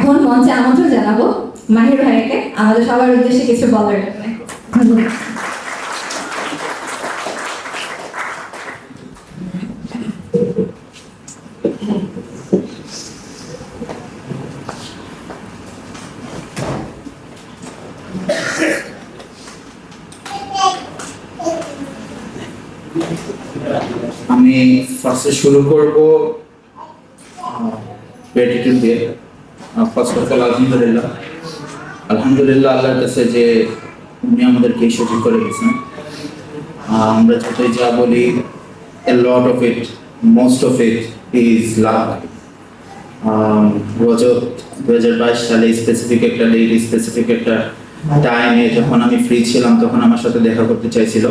এখন মঞ্চে আমন্ত্রণ জানাবো মাহির ভাইকে আমাদের সবার উদ্দেশ্যে কিছু বলার জন্য। ধন্যবাদ। আমি ফার্স্টে শুরু করব গ্র্যাটিটিউড দিয়ে। ফার্স্ট অফ অল আলহামদুলিল্লাহ আল্লাহর কাছে যে উনি আমাদেরকে এই সুযোগ করে গেছেন। আমরা যতই যা বলি, a lot of it, most of it is luck. রজত 2022 সালে স্পেসিফিক একটা ডেট, স্পেসিফিক একটা টাইমে যখন আমি ফ্রি ছিলাম তখন আমার সাথে দেখা করতে চাইছিল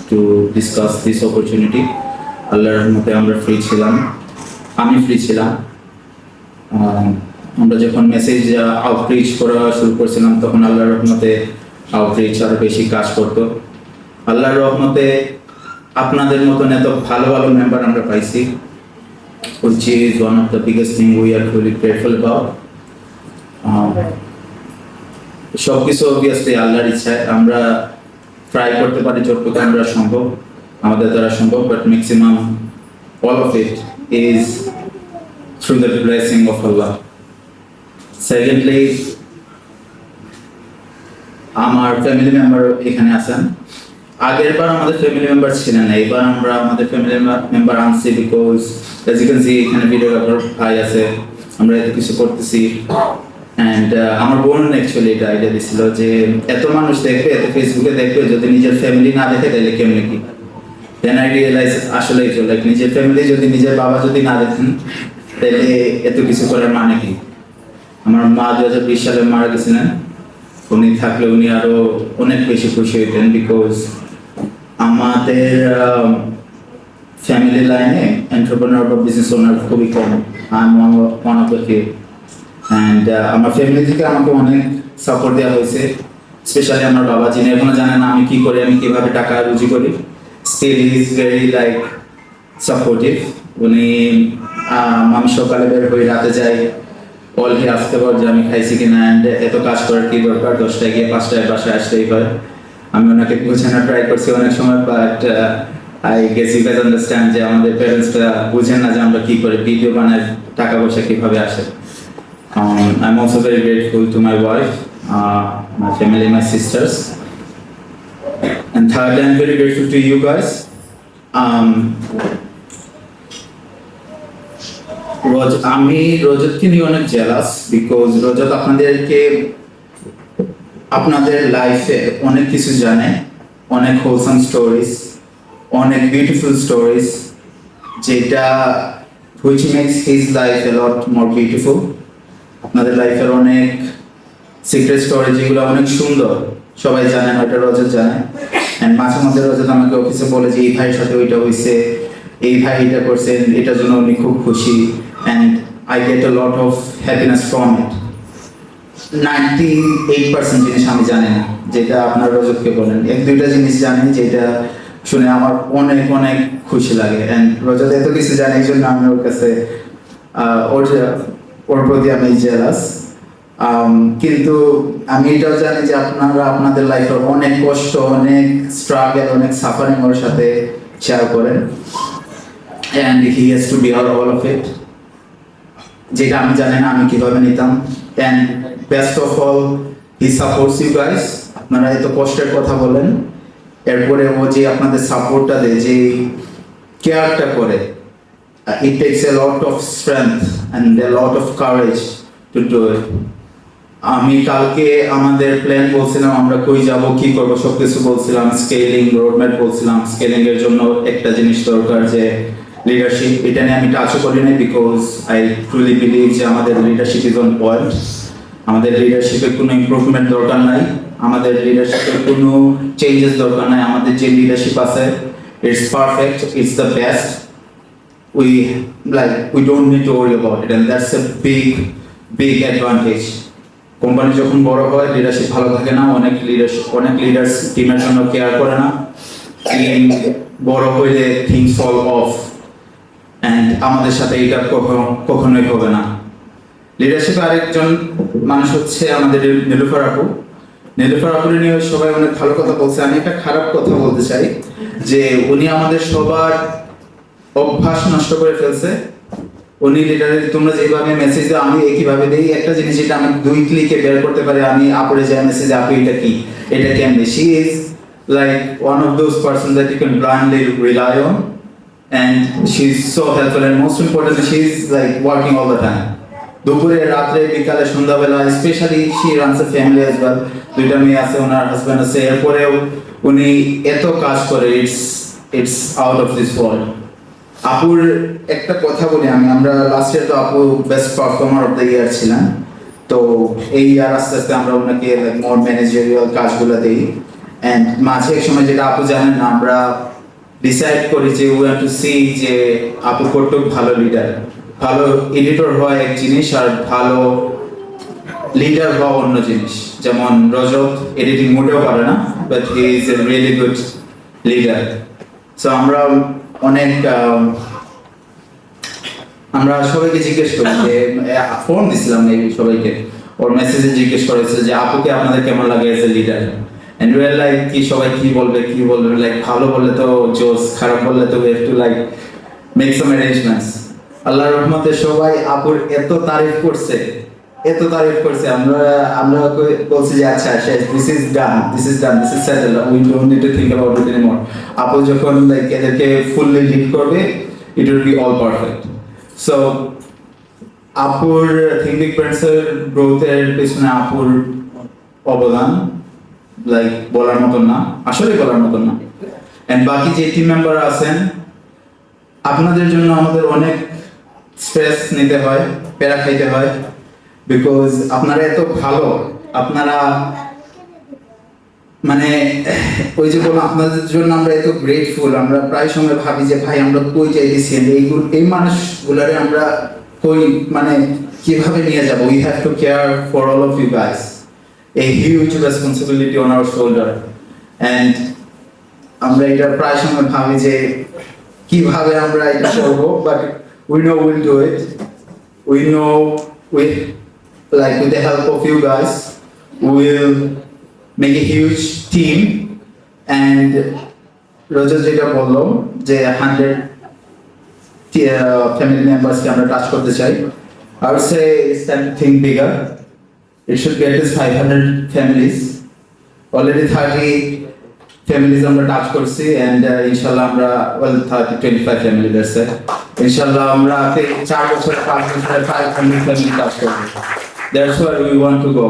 টু ডিসকাস দিস অপরচুনিটি। আল্লাহর রহমতে আমরা ফ্রি ছিলাম, আমি ফ্রি ছিলাম। আমরা যখন মেসেজ আউটরিচ করা শুরু করছিলাম তখন আল্লাহর রহমতে আউটরিচ আরো বেশি কাজ করতো। আল্লাহর রহমতে আপনাদের মতন এত ভালো ভালো মেম্বার আমরা পাইছি, which is one of the biggest thing we are truly grateful about. সবকিছু অবভিয়াসলি আল্লাহর ইচ্ছায় আমরা ট্রাই করতে পারি যতটুকু আমরা সম্ভব, আমাদের দ্বারা সম্ভব, but maximum all of it is through the blessing of Allah. Secondly, আমার ফ্যামিলি মেম্বার এখানে আছেন। আগের বার আমাদের ফ্যামিলি মেম্বার ছিলেন না, এবার আমরা আমাদের ফ্যামিলি মেম্বার আনছি because as you can see এখানে ভিডিওগ্রাফার ভাই আছে, আমরা এত কিছু করতেছি। অ্যান্ড আমার বোন অ্যাকচুয়ালি এটা আইডিয়া দিছিল যে এত মানুষ দেখবে, এত ফেসবুকে দেখবে, যদি নিজের ফ্যামিলি না দেখে তাহলে কেমনে কি। দেন আই রিয়েলাইজ আসলে লাইক নিজের ফ্যামিলি যদি, নিজের বাবা যদি না দেখেন তাহলে এত কিছু করার মানে কি। আমার মা 2020 সালে মারা গেছিলেন, উনি থাকলে উনি আরো অনেক বেশি খুশি হইতেন বিকজ আমাদের ফ্যামিলি লাইনে এন্টারপ্রেনার বা বিজনেস ওনার খুবই কম। I am one of the few. And আমার ফ্যামিলি থেকে আমাকে অনেক সাপোর্ট দেওয়া হয়েছে, স্পেশালি আমার বাবা, যিনি এখনো জানেন না আমি কি করি, আমি কিভাবে টাকা রুজি করি। Still he is very like supportive. উনি আমি সকালে বের হয়ে রাতে যাই, অল হি আসতে পার যে আমি খাইছি কিনা, অ্যান্ড এত কাজ করার কি দরকার, 10টায় গিয়ে 5টায় বাসায় আসলেই হয়। আমি ওনাকে বোঝানোর ট্রাই করছি অনেক সময়, but I guess you guys understand যে আমাদের প্যারেন্টসরা বুঝেন না যে আমরা কি করে ভিডিও বানাই, টাকা পয়সা কিভাবে আসে। I'm also very grateful to my wife, my family, my sisters, and thirdly, I'm very grateful to you guys. আমি রজতকে নিয়ে অনেক জেলাস বিকজ রজত আপনাদেরকে আপনাদের লাইফে অনেক কিছু জানে, অনেক হোলসাম স্টোরিজ, অনেক বিউটিফুল স্টোরিজ, যেটা which makes his life a lot more beautiful. আপনাদের লাইফের অনেক সিক্রেট স্টোরি যেগুলো অনেক সুন্দর, সবাই জানেন, ওইটা রজত জানে। অ্যান্ড মাঝে মধ্যে রজত আমাকে অফিসে বলে যে এই ভাইয়ের সাথে ওইটা হয়েছে, এই ভাই এটা করছেন, এটার জন্য উনি খুব খুশি। And I get a lot of happiness from it. 98% জিনিস আমি জানি না, যেটা আপনার রজতকে বলেন। 1-2টা জিনিস জানি যেটা শুনে আমার অনেক অনেক খুশি লাগে। অ্যান্ড রজত এত কিছু জানে, এই জন্য আমি ওর কাছে ওর প্রতি আমি জেলাস। কিন্তু আমি এটাও জানি যে আপনারা আপনাদের লাইফের অনেক কষ্ট, অনেক স্ট্রাগল, অনেক সাফারিং ওর সাথে শেয়ার করেন, and he has to bear all of it, যেটা আমি জানি না আমি কিভাবে নিতাম। And best of all, he supports you guys. আপনারা এত কষ্টের কথা বলেন, এরপরে ও যে আপনাদের সাপোর্টটা দেয়, যে কেয়ারটা করে, it takes a lot of strength and a lot of courage to do it. আমি কালকে আমাদের প্ল্যান বলছিলাম, আমরা কই যাব, কি করব, সবকিছু বলছিলাম, স্কেলিং রোডম্যাপ বলছিলাম। স্কেলিং এর জন্য একটা জিনিস দরকার, যে লিডারশিপ। এটা নিয়ে আমি টাচও করি নাই বিকজ আই ট্রুলি বিলিভ যে আমাদের লিডারশিপ ইজ অন পয়েন্ট। আমাদের লিডারশিপের কোনো ইমপ্রুভমেন্ট দরকার নাই, আমাদের লিডারশিপের কোনো চেঞ্জেস দরকার নাই। আমাদের যে লিডারশিপ আছে, it's perfect, it's the best. we don't need to worry about it, and that's a big advantage. Company যখন বড় হয়, লিডারশিপ ভালো থাকে না, অনেক লিডার্স টিমের জন্য কেয়ার করে না, টিম বড় হইলে থিংস ফল অফ। অ্যান্ড আমাদের সাথে এটা কখনোই হবে না। লিডারশিপে আরেকজন মানুষ হচ্ছে আমাদের নীলুফার আপু। নীলুফার আপুর নিয়ে সবাই অনেক ভালো কথা বলছে। আমি একটা খারাপ কথা বলতে চাই যে উনি আমাদের সবার অভ্যাস নষ্ট করে ফেলছে। উনি লিডারের তোমরা যেভাবে মেসেজ দাও আমি একইভাবে দিই। একটা জিনিস যেটা আমি 2 ক্লিকে বের করতে পারি, আমি আপুরে যাই মেসেজ, আপু এটা কি, এটা কেমনে। She is like one of those person that you can blindly rely on, and she's so helpful, and most importantly she's like working all the time. দুপুরে, রাত্রে, বিকালে, সন্ধ্যাবেলা, specially she runs a family as well. 2টা মেয়ে আছে, ওনার husband আছে, এরপরেও উনি এত কাজ করে, it's out of this world. আপুর একটা কথা বলি আমরা লাস্ট ইয়ার তো আপু best performer of the year ছিলেন। তো এই ইয়ার আস্তে আস্তে আমরা ওনাকে লাইক মোর ম্যানেজারিয়াল কাজগুলো দিই। অ্যান্ড মাঝে এক সময়, যেটা আপু জানেন না, আমরা ডিসাইড করি যে উই হ্যাভ টু সি যে আপু কতটুকু ভালো লিডার। ভালো এডিটর হওয়া এক জিনিস, আর ভালো লিডার হওয়া অন্য জিনিস। যেমন রজত এডিটিং মোটেও পারে না, but he is a really good leader. So আমরা অনেক আমরা সবাইকে জিজ্ঞেস করি যে ফোন দিছিলাম এই সবাইকে, ওর মেসেজে জিজ্ঞেস করেছে যে আপুকে আপনাদের কেমন লাগে as a leader. And we are like কি সবাই কি বলবে লাইক ভালো বললে তো জোস, খারাপ বললে তো we have to like make some arrangements. আল্লাহর রহমতে সবাই আপুর এত তারিফ করছে, আমরা বলছি যে আচ্ছা this is done, this is settled, we don't need to think about it anymore. আপু যখন লাইক এদেরকে ফুললি লিড করবে, it will be all perfect. So আপুর থিঙ্ক বিগ প্রিন্সের গ্রোথের পিছনে আপুর অবদান লাইক বলার মতন না, আসলে বলার মতন না। এন্ড বাকি যে টিম মেম্বার আছেন, আপনাদের জন্য আমাদের অনেক স্ট্রেস নিতে হয়, প্যারা খাইতে হয়, বিকজ আপনারা এত ভালো, আপনারা মানে ওই যে বললাম আপনাদের জন্য আমরা এত গ্রেটফুল। আমরা প্রায় সময় ভাবি যে ভাই আমরা কই যাইতেছি, এই মানুষগুলারে আমরা কই মানে কিভাবে নিয়ে যাব। We have to care for all of you guys, a huge responsibility on our shoulder, and আমরা এটা প্রায় সময় ভাবি যে কিভাবে আমরা এটা করব, but we know we'll do it. We know with the help of you guys we'll make a huge team. And রোজা যেটা বললো যে 100 family members কে আমরা টাচ করতে চাই, I would say it's time to think bigger. It should be at least 500 families. Already 30 families আমরা touch করছি, and ইনশাআল্লাহ আমরা 25 family let's say. ইনশাআল্লাহ আমরা 4 বছর 5 বছরে 500 family টাচ করব. That's where we want to go.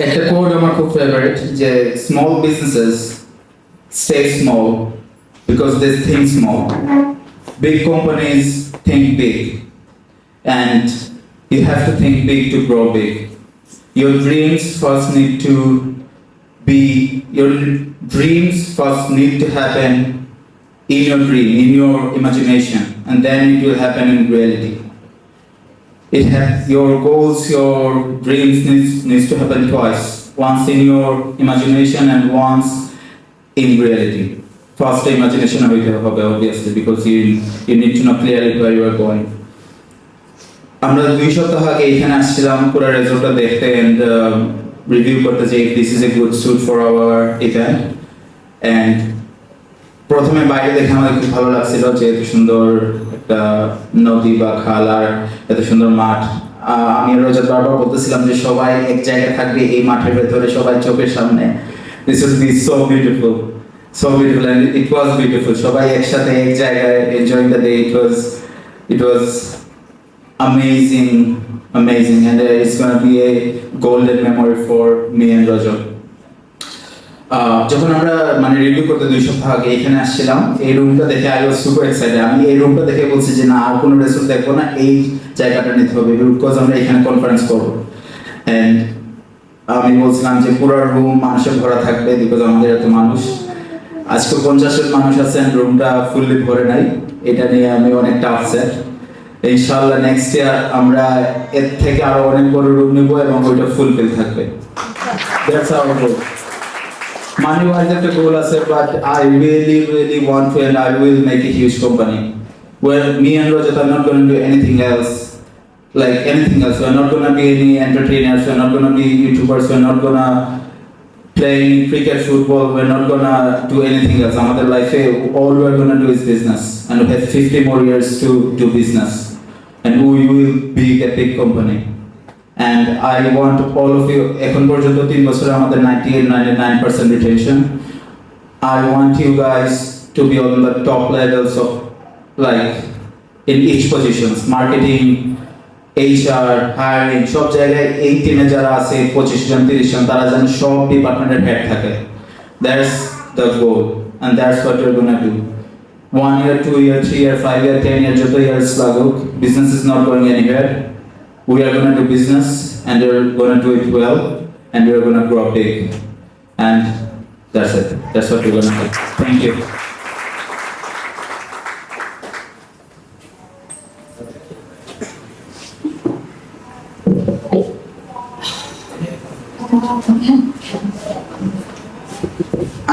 একটা কোড আমার খুব ফেভারিট, যে small businesses stay small because they think small. Big companies think big. And you have to think big to grow big. Your dreams first need to happen in your dream, in your imagination, and then it will happen in reality. Your goals, your dreams needs to happen twice. Once in your imagination and once in reality. First imagination obviously, because you need to know clearly where you are going. আমরা 2 সপ্তাহ আগে এখানে আসছিলাম পুরো রেজাল্টটা দেখতে and review করতে, যে this is a good suit for our event. And প্রথমে বাইরে দেখে আমাদের খুব ভালো লাগছিল যে এত সুন্দর একটা নদী বা খাল আর এত সুন্দর মাঠ। আমি রোজা বারবার বলতেছিলাম যে সবাই এক জায়গায় থাকবে এই মাঠের ভেতরে, সবাই চোখের সামনে। This will be so beautiful and it was beautiful. সবাই একসাথে এক জায়গায় enjoying the day, it was amazing, and it's going to be a golden memory for me and Rajat. যখন আমরা মানে রিভিউ করতে 2 সপ্তাহ আগে এখানে আসছিলাম, এই রুমটা দেখে I was super excited. আমি এই রুমটা দেখে বলছি যে না, আর কোনো রেস্টুরেন্ট দেখবো না, এই জায়গাটা নিতে হবে, বিকজ আমরা এখানে কনফারেন্স করব। এন্ড আমি বলছিলাম যে পুরো রুম মানুষে ভরা থাকবে, বিকজ আমাদের এত মানুষ। আজকে 50 জন মানুষ আছেন, রুমটা ফুললি ভরে নাই। এটা নিয়ে আমি অনেক টাফ সেট। ইনশাআল্লাহ নেক্সট ইয়ার আমরা এর থেকে আরো অনেক বড় রুম নিব এবং ওইটা ফুলফিল থাকবে। That's our goal. Money wise একটা গোল আছে, but I really want to, and I will make a huge company. where me and Rajat are not going to do anything else. Like anything else, we're not gonna be any entertainers, we're not gonna be YouTubers, we're not gonna play cricket, football, we're not gonna do anything else. Our life, all we're gonna do is business, and we have 50 more years to do business, and we will be a big company. And I want all of you, এখন পর্যন্ত 3 বছরে আমাদের 98-99% retention. I want you guys to be on the top levels of, like, in each positions, marketing, HR, hiring, সব জায়গায় এই টিমে যারা আছে 25 জন 30 জন তারা যেন সব ডিপার্টমেন্টের হেড থাকে। That's the goal and that's what we're gonna do. 1 year, 2 year, 3 year, 5 year, 10 year, যত years লাগুক, business is not going anywhere. We are gonna do business and we're gonna do it well and we're gonna grow big. And that's it. That's what we're gonna do. Thank you.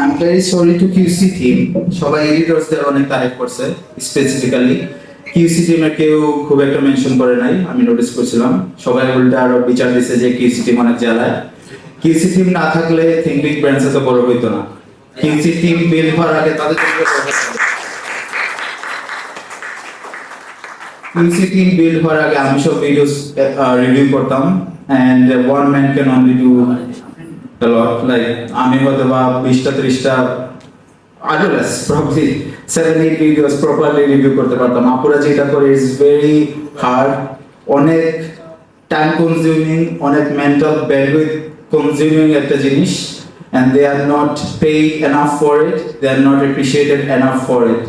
I'm very sorry to QC team. সবাই এডিটরসদের অনেক তারিফ করছে, specifically QC টিমে কেউ খুব একটা mention করে নাই, আমি নোটিস করছিলাম। সবাই উল্টা আরো বিচার দিছে যে QC টিম অনেক জ্বালায়। QC টিম না থাকলে থিঙ্ক বিগ ব্র্যান্ডস এত বড় হইতো না। QC টিম বিল হওয়ার আগে তাদের QC টিম বিল হওয়ার আগে আমি সব ভিডিওস রিভিউ করতাম, and one man can only do a lot. Like আমি হয়তো বা 20টা 30টা I don't know, probably 7-8 videos properly review করতে পারতাম। আপুরা যেটা করে is very hard, অনেক time consuming, অনেক mental bandwidth consuming একটা জিনিস, and they are not paid enough for it, they are not appreciated enough for it.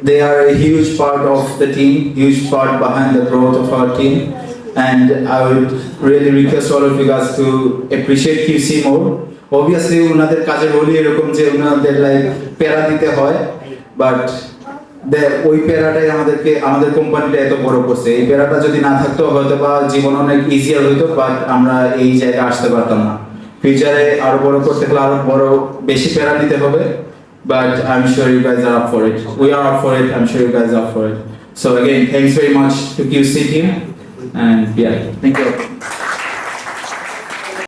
They are a huge part of the team, huge part behind the growth of our team, and I would really request all of you guys to appreciate QC more. Obviously উনাদের কাজের হলি এরকম যে উনাদের like প্যারা দিতে হয়, but ওই প্যারাটাই আমাদের কোম্পানিটা এত বড় করছে। এই প্যারাটা যদি না থাকতো হয়তো বা জীবন অনেক ইজিয়ার হইতো, বাট আমরা এই জায়গায় আসতে পারতাম না। ফিউচারে আরো বড় করতে গেলে আরো বড় বেশি প্যারা নিতে হবে, but I'm sure you guys are up for it. We are up for it. I'm sure you guys are up for it. So again, thanks very much to QC team, and yeah, thank you.